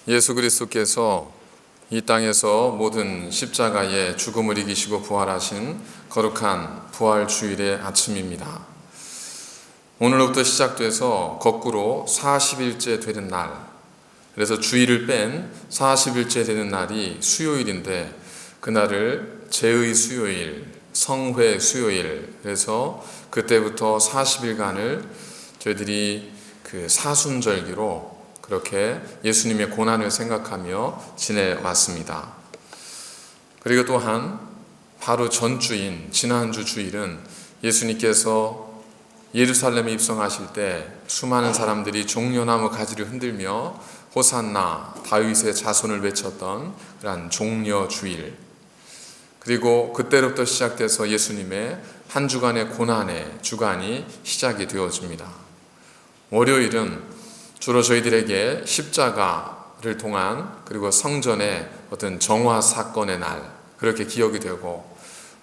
예수 그리스도께서 이 땅에서 모든 십자가의 죽음을 이기시고 부활하신 거룩한 부활 주일의 아침입니다. 오늘로부터 시작돼서 거꾸로 40일째 되는 날, 그래서 주일을 뺀 40일째 되는 날이 수요일인데, 그날을 제의 수요일, 성회 수요일, 그래서 그때부터 40일간을 저희들이 그 사순절기로 그렇게 예수님의 고난을 생각하며 지내왔습니다. 그리고 또한 바로 전주인 지난주 주일은 예수님께서 예루살렘에 입성하실 때 수많은 사람들이 종려나무 가지를 흔들며 호산나 다윗의 자손을 외쳤던 그런 종려 주일, 그리고 그때로부터 시작돼서 예수님의 한 주간의 고난의 주간이 시작이 되어집니다. 월요일은 주로 저희들에게 십자가를 통한, 그리고 성전의 어떤 정화 사건의 날, 그렇게 기억이 되고,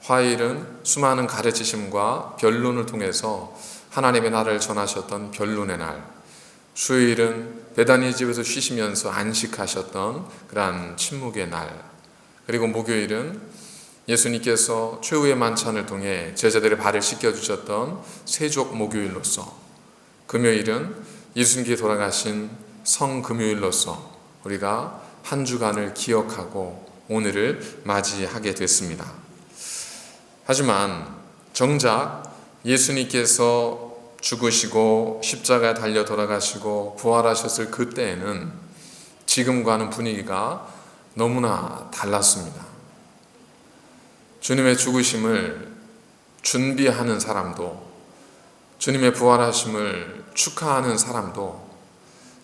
화요일은 수많은 가르치심과 변론을 통해서 하나님의 나라를 전하셨던 변론의 날, 수요일은 베다니 집에서 쉬시면서 안식하셨던 그러한 침묵의 날, 그리고 목요일은 예수님께서 최후의 만찬을 통해 제자들의 발을 씻겨주셨던 세족 목요일로서, 금요일은 예수님께 돌아가신 성금요일로서 우리가 한 주간을 기억하고 오늘을 맞이하게 됐습니다. 하지만 정작 예수님께서 죽으시고 십자가에 달려 돌아가시고 부활하셨을 그때에는 지금과는 분위기가 너무나 달랐습니다. 주님의 죽으심을 준비하는 사람도, 주님의 부활하심을 축하하는 사람도,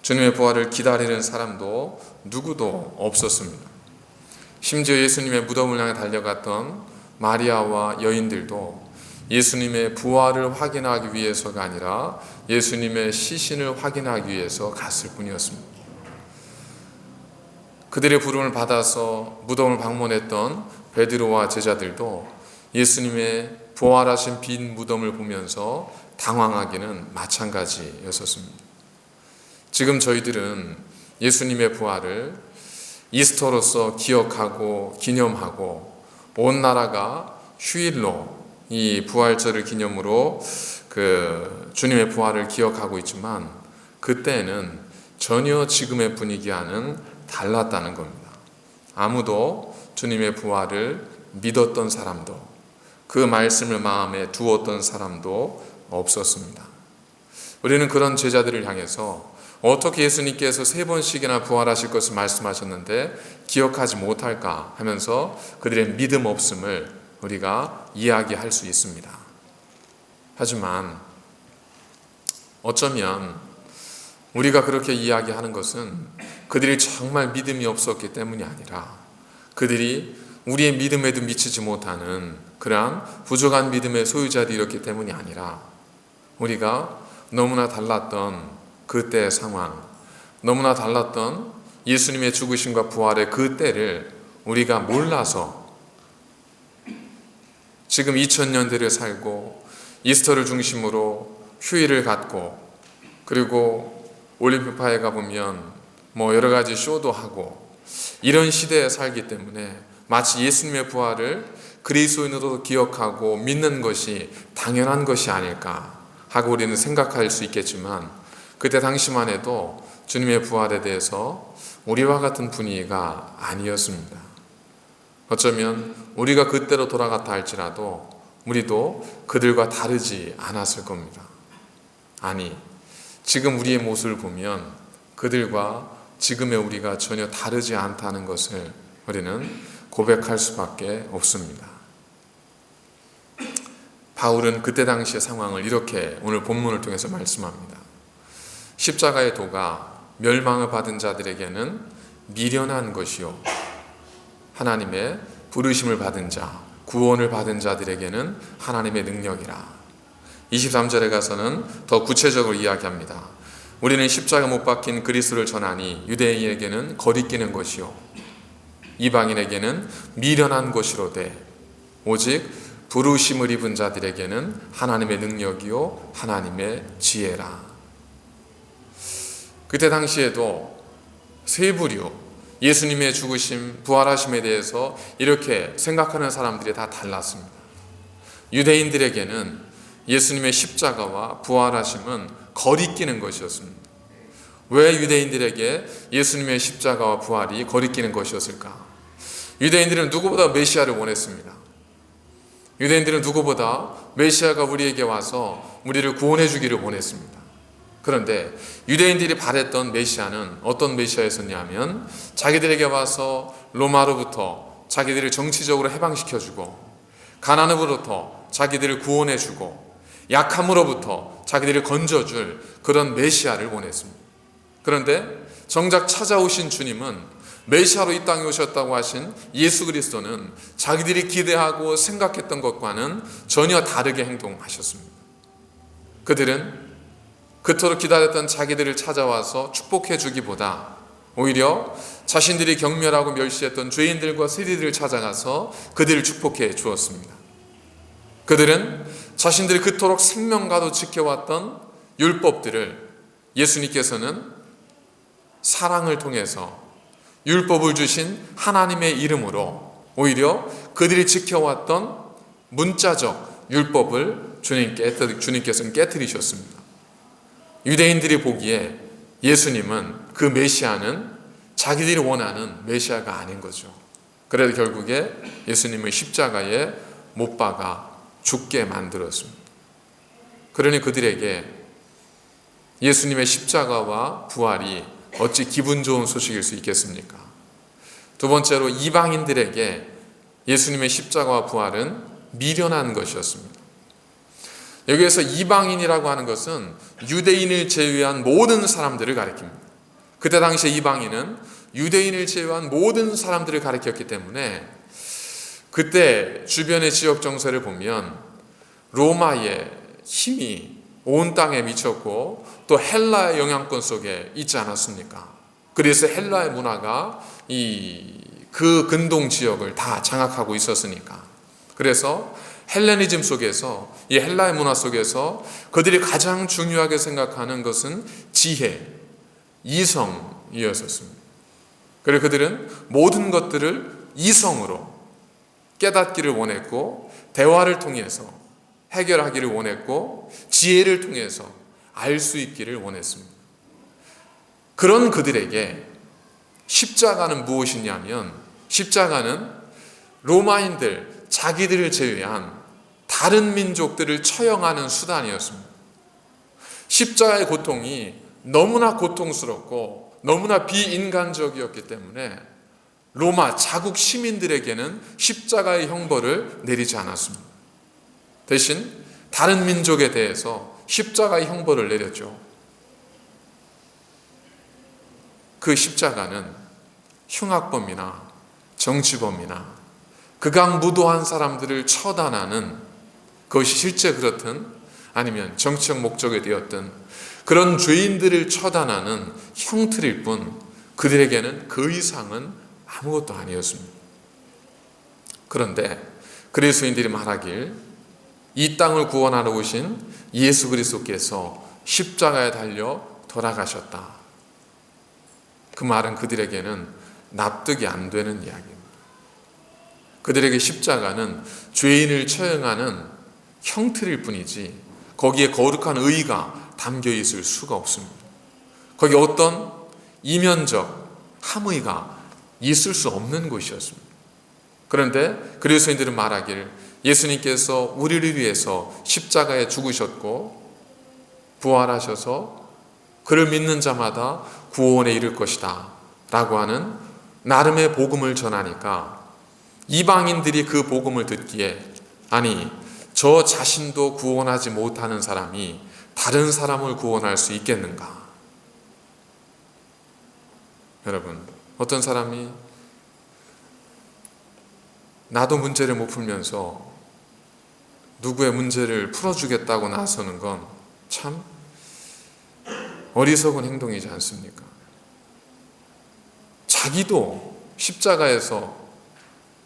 주님의 부활을 기다리는 사람도 누구도 없었습니다. 심지어 예수님의 무덤을 향해 달려갔던 마리아와 여인들도 예수님의 부활을 확인하기 위해서가 아니라 예수님의 시신을 확인하기 위해서 갔을 뿐이었습니다. 그들의 부름을 받아서 무덤을 방문했던 베드로와 제자들도 예수님의 부활하신 빈 무덤을 보면서 당황하기는 마찬가지였었습니다. 지금 저희들은 예수님의 부활을 이스터로서 기억하고 기념하고, 온 나라가 휴일로 이 부활절을 기념으로 그 주님의 부활을 기억하고 있지만, 그때는 전혀 지금의 분위기와는 달랐다는 겁니다. 아무도 주님의 부활을 믿었던 사람도, 그 말씀을 마음에 두었던 사람도 없었습니다. 우리는 그런 제자들을 향해서 어떻게 예수님께서 3번씩이나 부활하실 것을 말씀하셨는데 기억하지 못할까 하면서 그들의 믿음 없음을 우리가 이야기할 수 있습니다. 하지만 어쩌면 우리가 그렇게 이야기하는 것은 그들이 정말 믿음이 없었기 때문이 아니라, 그들이 우리의 믿음에도 미치지 못하는 그러한 부족한 믿음의 소유자들이었기 때문이 아니라, 우리가 너무나 달랐던 그때의 상황, 너무나 달랐던 예수님의 죽으심과 부활의 그때를 우리가 몰라서 지금 2000년대를 살고 이스터를 중심으로 휴일을 갖고, 그리고 올림픽파에 가보면 여러 가지 쇼도 하고 이런 시대에 살기 때문에 마치 예수님의 부활을 그리스도인으로 기억하고 믿는 것이 당연한 것이 아닐까 하고 우리는 생각할 수 있겠지만, 그때 당시만 해도 주님의 부활에 대해서 우리와 같은 분위기가 아니었습니다. 어쩌면 우리가 그때로 돌아갔다 할지라도 우리도 그들과 다르지 않았을 겁니다. 아니, 지금 우리의 모습을 보면 그들과 지금의 우리가 전혀 다르지 않다는 것을 우리는 고백할 수밖에 없습니다. 바울은 그때 당시의 상황을 이렇게 오늘 본문을 통해서 말씀합니다. 십자가의 도가 멸망을 받은 자들에게는 미련한 것이요, 하나님의 부르심을 받은 자, 구원을 받은 자들에게는 하나님의 능력이라. 23절에 가서는 더 구체적으로 이야기합니다. 우리는 십자가 못 박힌 그리스도를 전하니 유대인에게는 거리끼는 것이요, 이방인에게는 미련한 것이로되 오직 부르심을 입은 자들에게는 하나님의 능력이요 하나님의 지혜라. 그때 당시에도 세 부류, 예수님의 죽으심, 부활하심에 대해서 이렇게 생각하는 사람들이 다 달랐습니다. 유대인들에게는 예수님의 십자가와 부활하심은 거리끼는 것이었습니다. 왜 유대인들에게 예수님의 십자가와 부활이 거리끼는 것이었을까? 유대인들은 누구보다 메시아를 원했습니다. 유대인들은 누구보다 메시아가 우리에게 와서 우리를 구원해 주기를 원했습니다. 그런데 유대인들이 바랬던 메시아는 어떤 메시아였었냐면 자기들에게 와서 로마로부터 자기들을 정치적으로 해방시켜주고, 가난으로부터 자기들을 구원해주고, 약함으로부터 자기들을 건져줄 그런 메시아를 원했습니다. 그런데 정작 찾아오신 주님은, 메시아로 이 땅에 오셨다고 하신 예수 그리스도는 자기들이 기대하고 생각했던 것과는 전혀 다르게 행동하셨습니다. 그들은 그토록 기다렸던 자기들을 찾아와서 축복해 주기보다 오히려 자신들이 경멸하고 멸시했던 죄인들과 세리들을 찾아가서 그들을 축복해 주었습니다. 그들은 자신들이 그토록 생명과도 지켜왔던 율법들을 예수님께서는 사랑을 통해서 율법을 주신 하나님의 이름으로 오히려 그들이 지켜왔던 문자적 율법을 주님께서는 깨뜨리셨습니다. 유대인들이 보기에 예수님은, 그 메시아는 자기들이 원하는 메시아가 아닌 거죠. 그래서 결국에 예수님을 십자가에 못 박아 죽게 만들었습니다. 그러니 그들에게 예수님의 십자가와 부활이 어찌 기분 좋은 소식일 수 있겠습니까? 두 번째로 이방인들에게 예수님의 십자가와 부활은 미련한 것이었습니다. 여기에서 이방인이라고 하는 것은 유대인을 제외한 모든 사람들을 가리킵니다. 그때 당시에 이방인은 유대인을 제외한 모든 사람들을 가리켰기 때문에 그때 주변의 지역 정세를 보면 로마의 힘이 온 땅에 미쳤고 또 헬라의 영향권 속에 있지 않았습니까? 그래서 헬라의 문화가 그 근동 지역을 다 장악하고 있었으니까. 그래서 헬레니즘 속에서, 이 헬라의 문화 속에서 그들이 가장 중요하게 생각하는 것은 지혜, 이성이었습니다. 그래서 그들은 모든 것들을 이성으로 깨닫기를 원했고, 대화를 통해서 해결하기를 원했고, 지혜를 통해서 알 수 있기를 원했습니다. 그런 그들에게 십자가는 무엇이냐면, 십자가는 로마인들, 자기들을 제외한 다른 민족들을 처형하는 수단이었습니다. 십자가의 고통이 너무나 고통스럽고 너무나 비인간적이었기 때문에 로마 자국 시민들에게는 십자가의 형벌을 내리지 않았습니다. 대신 다른 민족에 대해서 십자가의 형벌을 내렸죠. 그 십자가는 흉악범이나 정치범이나 극악무도한 사람들을 처단하는, 그것이 실제 그렇든 아니면 정치적 목적에 되었든 그런 죄인들을 처단하는 형틀일 뿐 그들에게는 그 이상은 아무것도 아니었습니다. 그런데 그리스도인들이 말하길 이 땅을 구원하러 오신 예수 그리스도께서 십자가에 달려 돌아가셨다. 그 말은 그들에게는 납득이 안 되는 이야기입니다. 그들에게 십자가는 죄인을 처형하는 형틀일 뿐이지 거기에 거룩한 의의가 담겨 있을 수가 없습니다. 거기 어떤 이면적 함의가 있을 수 없는 곳이었습니다. 그런데 그리스도인들은 말하길 예수님께서 우리를 위해서 십자가에 죽으셨고 부활하셔서 그를 믿는 자마다 구원에 이를 것이다 라고 하는 나름의 복음을 전하니까 이방인들이 그 복음을 듣기에 아니 저 자신도 구원하지 못하는 사람이 다른 사람을 구원할 수 있겠는가? 여러분, 어떤 사람이 나도 문제를 못 풀면서 누구의 문제를 풀어주겠다고 나서는 건 참 어리석은 행동이지 않습니까? 자기도 십자가에서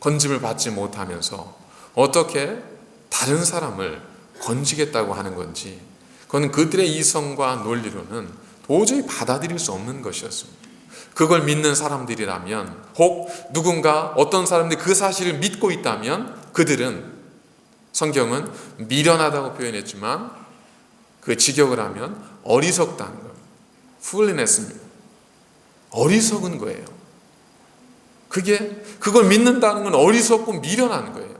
건짐을 받지 못하면서 어떻게 다른 사람을 건지겠다고 하는 건지, 그건 그들의 이성과 논리로는 도저히 받아들일 수 없는 것이었습니다. 그걸 믿는 사람들이라면, 혹 누군가 어떤 사람들이 그 사실을 믿고 있다면 그들은, 성경은 미련하다고 표현했지만 그 직역을 하면 어리석다는 거예요. foolishness입니다. 어리석은 거예요. 그걸 믿는다는 건 어리석고 미련한 거예요.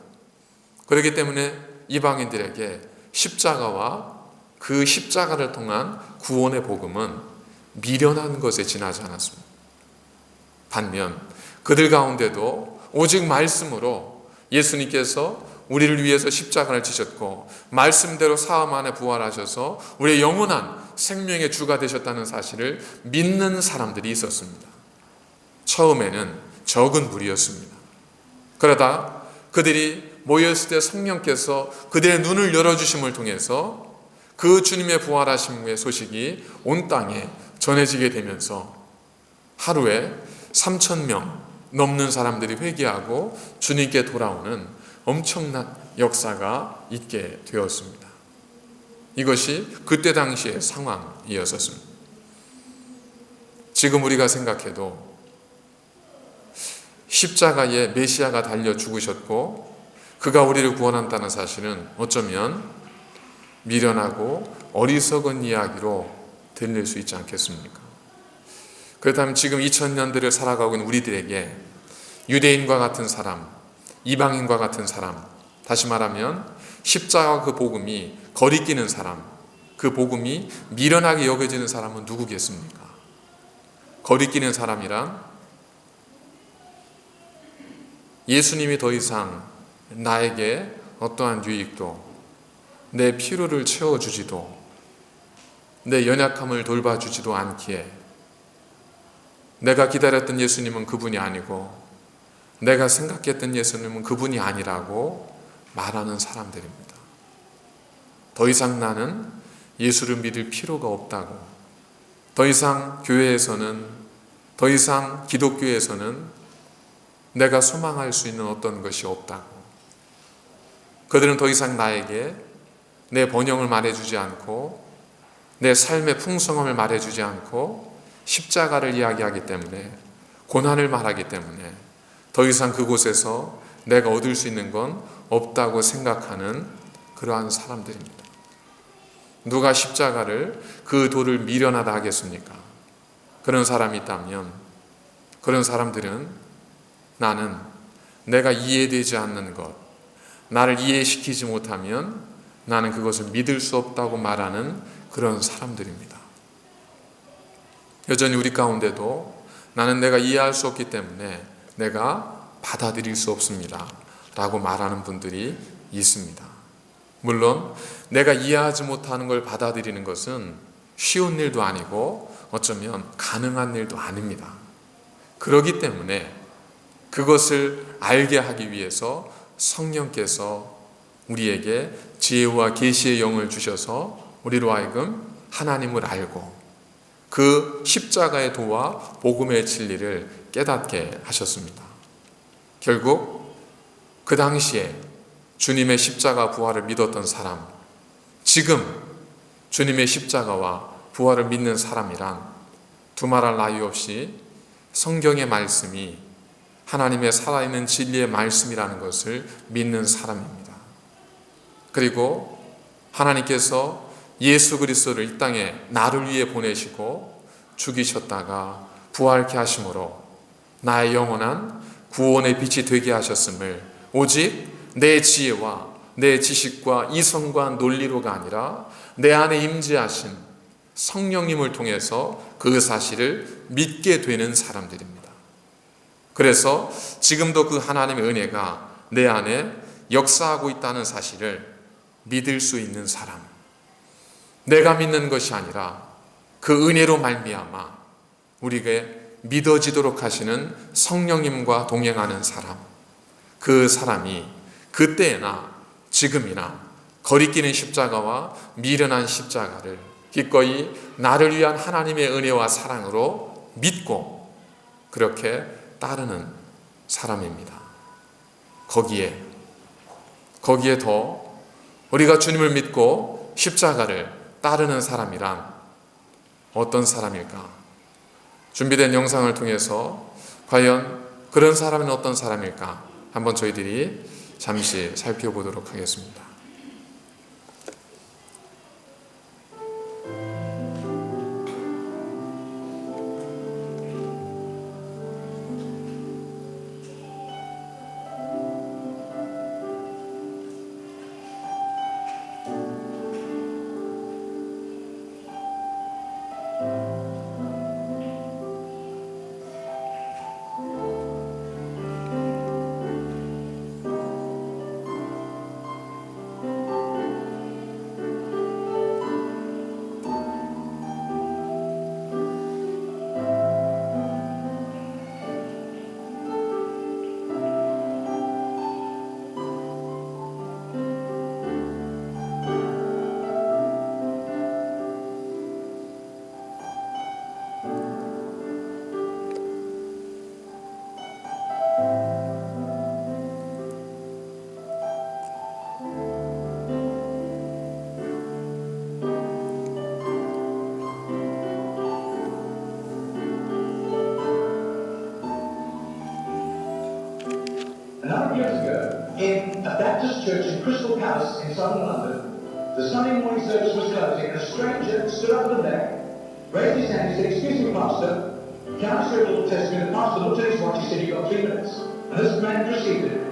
그렇기 때문에 이방인들에게 십자가와 그 십자가를 통한 구원의 복음은 미련한 것에 지나지 않았습니다. 반면 그들 가운데도 오직 말씀으로 예수님께서 우리를 위해서 십자가를 지셨고 말씀대로 사흘 만에 부활하셔서 우리의 영원한 생명의 주가 되셨다는 사실을 믿는 사람들이 있었습니다. 처음에는 적은 무리였습니다. 그러다 그들이 모였을 때 성령께서 그들의 눈을 열어주심을 통해서 그 주님의 부활하심의 소식이 온 땅에 전해지게 되면서 하루에 3,000명 넘는 사람들이 회개하고 주님께 돌아오는 엄청난 역사가 있게 되었습니다. 이것이 그때 당시의 상황이었습니다. 지금 우리가 생각해도 십자가에 메시아가 달려 죽으셨고 그가 우리를 구원한다는 사실은 어쩌면 미련하고 어리석은 이야기로 들릴 수 있지 않겠습니까? 그렇다면 지금 2000년대를 살아가고 있는 우리들에게 유대인과 같은 사람, 이방인과 같은 사람, 다시 말하면 십자가 그 복음이 거리끼는 사람, 그 복음이 미련하게 여겨지는 사람은 누구겠습니까? 거리끼는 사람이란 예수님이 더 이상 나에게 어떠한 유익도, 내 필요를 채워주지도, 내 연약함을 돌봐주지도 않기에 내가 기다렸던 예수님은 그분이 아니고 내가 생각했던 예수님은 그분이 아니라고 말하는 사람들입니다. 더 이상 나는 예수를 믿을 필요가 없다고, 더 이상 교회에서는, 더 이상 기독교에서는 내가 소망할 수 있는 어떤 것이 없다고, 그들은 더 이상 나에게 내 번영을 말해주지 않고 내 삶의 풍성함을 말해주지 않고 십자가를 이야기하기 때문에, 고난을 말하기 때문에 더 이상 그곳에서 내가 얻을 수 있는 건 없다고 생각하는 그러한 사람들입니다. 누가 십자가를, 그 도를 미련하다 하겠습니까? 그런 사람이 있다면 그런 사람들은 나는 내가 이해되지 않는 것, 나를 이해시키지 못하면 나는 그것을 믿을 수 없다고 말하는 그런 사람들입니다. 여전히 우리 가운데도 나는 내가 이해할 수 없기 때문에 내가 받아들일 수 없습니다 라고 말하는 분들이 있습니다. 물론 내가 이해하지 못하는 걸 받아들이는 것은 쉬운 일도 아니고 어쩌면 가능한 일도 아닙니다. 그렇기 때문에 그것을 알게 하기 위해서 성령께서 우리에게 지혜와 계시의 영을 주셔서 우리로 하여금 하나님을 알고 그 십자가의 도와 복음의 진리를 깨닫게 하셨습니다. 결국 그 당시에 주님의 십자가 부활을 믿었던 사람, 지금 주님의 십자가와 부활을 믿는 사람이란 두말할 나위 없이 성경의 말씀이 하나님의 살아있는 진리의 말씀이라는 것을 믿는 사람입니다. 그리고 하나님께서 예수 그리스도를 이 땅에 나를 위해 보내시고 죽이셨다가 부활케 하심으로 나의 영원한 구원의 빛이 되게 하셨음을 오직 내 지혜와 내 지식과 이성과 논리로가 아니라 내 안에 임재하신 성령님을 통해서 그 사실을 믿게 되는 사람들입니다. 그래서 지금도 그 하나님의 은혜가 내 안에 역사하고 있다는 사실을 믿을 수 있는 사람, 내가 믿는 것이 아니라 그 은혜로 말미암아 우리에게 믿어지도록 하시는 성령님과 동행하는 사람, 그 사람이 그때나 지금이나 거리끼는 십자가와 미련한 십자가를 기꺼이 나를 위한 하나님의 은혜와 사랑으로 믿고 그렇게 따르는 사람입니다. 거기에 더 우리가 주님을 믿고 십자가를 따르는 사람이란 어떤 사람일까? 준비된 영상을 통해서 과연 그런 사람은 어떤 사람일까 한번 저희들이 잠시 살펴보도록 하겠습니다. A number of years ago, in a Baptist church in Crystal Palace in southern London, the Sunday morning service was closing, and a stranger stood up at the back, raised his hand, he said, "Excuse me, Pastor, can I share a little testimony?" The pastor looked at his watch, he said, "You've got 3 minutes." And this man proceeded